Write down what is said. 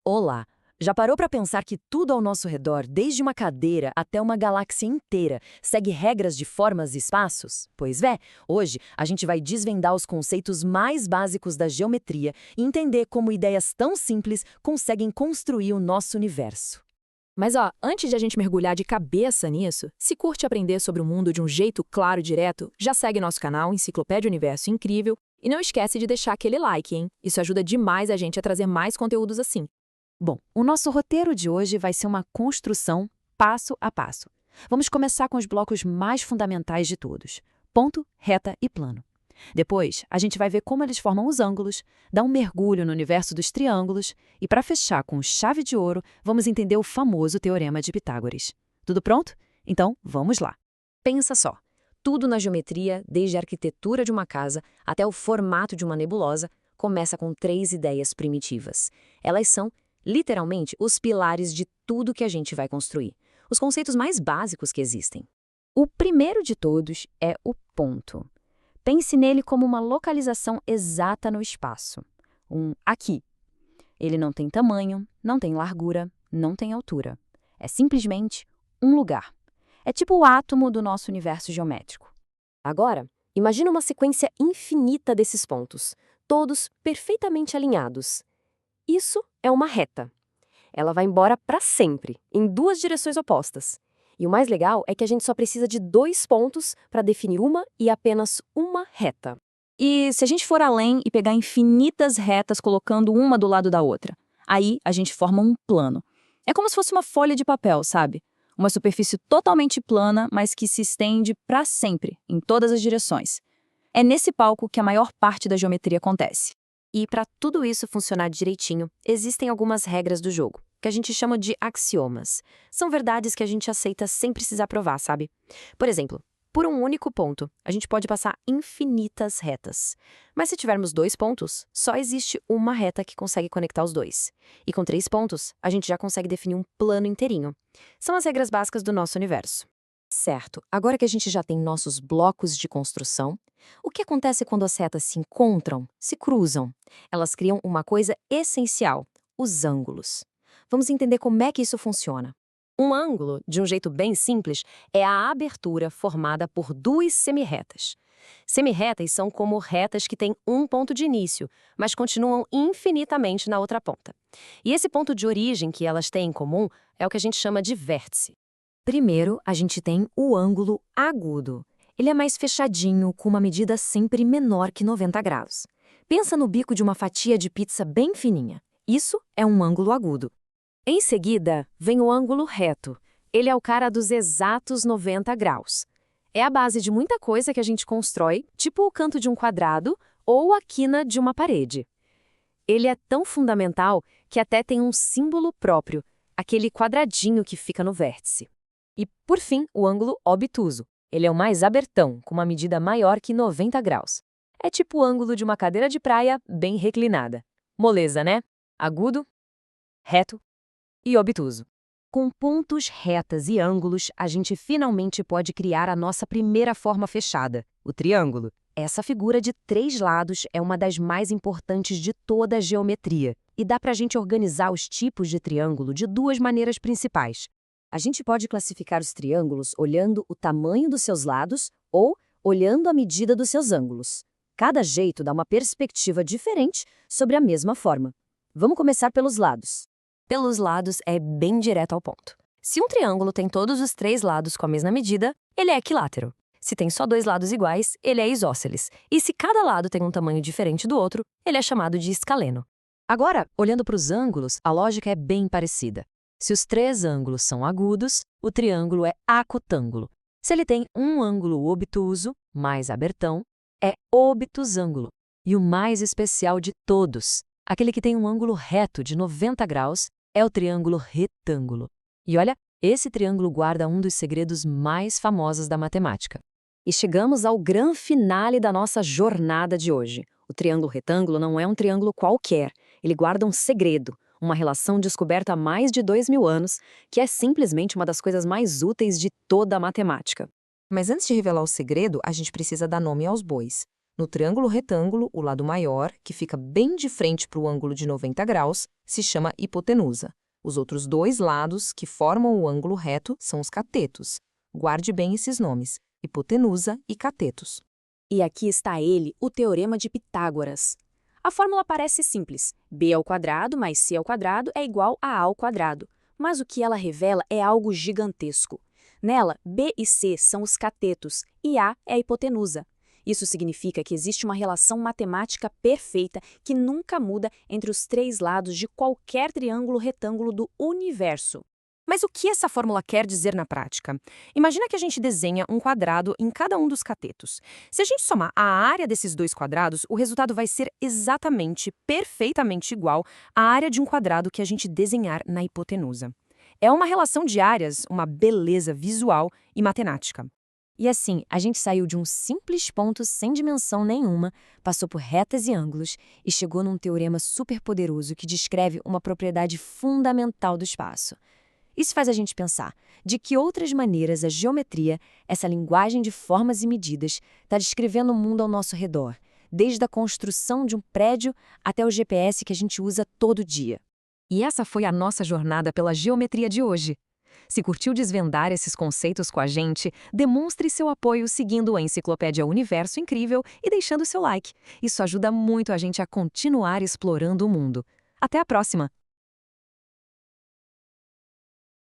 Olá! Já parou para pensar que tudo ao nosso redor, desde uma cadeira até uma galáxia inteira, segue regras de formas e espaços? Pois é, hoje a gente vai desvendar os conceitos mais básicos da geometria e entender como ideias tão simples conseguem construir o nosso universo. Mas antes de a gente mergulhar de cabeça nisso, se curte aprender sobre o mundo de um jeito claro e direto, já segue nosso canal Enciclopédia Universo Incrível e não esquece de deixar aquele like, hein? Isso ajuda demais a gente a trazer mais conteúdos assim. Bom, o nosso roteiro de hoje vai ser uma construção passo a passo. Vamos começar com os blocos mais fundamentais de todos: ponto, reta e plano. Depois, a gente vai ver como eles formam os ângulos, dar um mergulho no universo dos triângulos e, para fechar com chave de ouro, vamos entender o famoso Teorema de Pitágoras. Tudo pronto? Então, vamos lá. Pensa só. Tudo na geometria, desde a arquitetura de uma casa até o formato de uma nebulosa, começa com três ideias primitivas. Elas são, literalmente, os pilares de tudo que a gente vai construir. Os conceitos mais básicos que existem. O primeiro de todos é o ponto. Pense nele como uma localização exata no espaço. Um aqui. Ele não tem tamanho, não tem largura, não tem altura. É simplesmente um lugar. É tipo o átomo do nosso universo geométrico. Agora, imagina uma sequência infinita desses pontos, todos perfeitamente alinhados. Isso é uma reta. Ela vai embora para sempre, em duas direções opostas. E o mais legal é que a gente só precisa de dois pontos para definir uma e apenas uma reta. E se a gente for além e pegar infinitas retas colocando uma do lado da outra, aí a gente forma um plano. É como se fosse uma folha de papel, sabe? Uma superfície totalmente plana, mas que se estende para sempre, em todas as direções. É nesse palco que a maior parte da geometria acontece. E para tudo isso funcionar direitinho, existem algumas regras do jogo, que a gente chama de axiomas. São verdades que a gente aceita sem precisar provar, sabe? Por exemplo, por um único ponto, a gente pode passar infinitas retas. Mas se tivermos dois pontos, só existe uma reta que consegue conectar os dois. E com três pontos, a gente já consegue definir um plano inteirinho. São as regras básicas do nosso universo. Certo, agora que a gente já tem nossos blocos de construção, o que acontece quando as retas se encontram, se cruzam? Elas criam uma coisa essencial: os ângulos. Vamos entender como é que isso funciona. Um ângulo, de um jeito bem simples, é a abertura formada por duas semirretas. Semirretas são como retas que têm um ponto de início, mas continuam infinitamente na outra ponta. E esse ponto de origem que elas têm em comum é o que a gente chama de vértice. Primeiro, a gente tem o ângulo agudo. Ele é mais fechadinho, com uma medida sempre menor que 90 graus. Pensa no bico de uma fatia de pizza bem fininha. Isso é um ângulo agudo. Em seguida, vem o ângulo reto. Ele é o cara dos exatos 90 graus. É a base de muita coisa que a gente constrói, tipo o canto de um quadrado ou a quina de uma parede. Ele é tão fundamental que até tem um símbolo próprio, aquele quadradinho que fica no vértice. E, por fim, o ângulo obtuso. Ele é o mais abertão, com uma medida maior que 90 graus. É tipo o ângulo de uma cadeira de praia bem reclinada. Moleza, né? Agudo, reto e obtuso. Com pontos, retas e ângulos, a gente finalmente pode criar a nossa primeira forma fechada, o triângulo. Essa figura de três lados é uma das mais importantes de toda a geometria, e dá pra gente organizar os tipos de triângulo de duas maneiras principais. A gente pode classificar os triângulos olhando o tamanho dos seus lados ou olhando a medida dos seus ângulos. Cada jeito dá uma perspectiva diferente sobre a mesma forma. Vamos começar pelos lados. Pelos lados é bem direto ao ponto. Se um triângulo tem todos os três lados com a mesma medida, ele é equilátero. Se tem só dois lados iguais, ele é isósceles. E se cada lado tem um tamanho diferente do outro, ele é chamado de escaleno. Agora, olhando para os ângulos, a lógica é bem parecida. Se os três ângulos são agudos, o triângulo é acutângulo. Se ele tem um ângulo obtuso, mais abertão, é obtusângulo. E o mais especial de todos, aquele que tem um ângulo reto de 90 graus, é o triângulo retângulo. E olha, esse triângulo guarda um dos segredos mais famosos da matemática. E chegamos ao grande finale da nossa jornada de hoje. O triângulo retângulo não é um triângulo qualquer, ele guarda um segredo. Uma relação descoberta há mais de 2000 anos, que é simplesmente uma das coisas mais úteis de toda a matemática. Mas antes de revelar o segredo, a gente precisa dar nome aos bois. No triângulo retângulo, o lado maior, que fica bem de frente para o ângulo de 90 graus, se chama hipotenusa. Os outros dois lados, que formam o ângulo reto, são os catetos. Guarde bem esses nomes, hipotenusa e catetos. E aqui está ele, o Teorema de Pitágoras. A fórmula parece simples. b² mais c² é igual a a². Mas o que ela revela é algo gigantesco. Nela, B e C são os catetos e A é a hipotenusa. Isso significa que existe uma relação matemática perfeita que nunca muda entre os três lados de qualquer triângulo retângulo do universo. Mas o que essa fórmula quer dizer na prática? Imagina que a gente desenha um quadrado em cada um dos catetos. Se a gente somar a área desses dois quadrados, o resultado vai ser exatamente, perfeitamente igual à área de um quadrado que a gente desenhar na hipotenusa. É uma relação de áreas, uma beleza visual e matemática. E assim, a gente saiu de um simples ponto sem dimensão nenhuma, passou por retas e ângulos e chegou num teorema superpoderoso que descreve uma propriedade fundamental do espaço. Isso faz a gente pensar de que outras maneiras a geometria, essa linguagem de formas e medidas, está descrevendo o mundo ao nosso redor, desde a construção de um prédio até o GPS que a gente usa todo dia. E essa foi a nossa jornada pela geometria de hoje. Se curtiu desvendar esses conceitos com a gente, demonstre seu apoio seguindo a Enciclopédia Universo Incrível e deixando seu like. Isso ajuda muito a gente a continuar explorando o mundo. Até a próxima!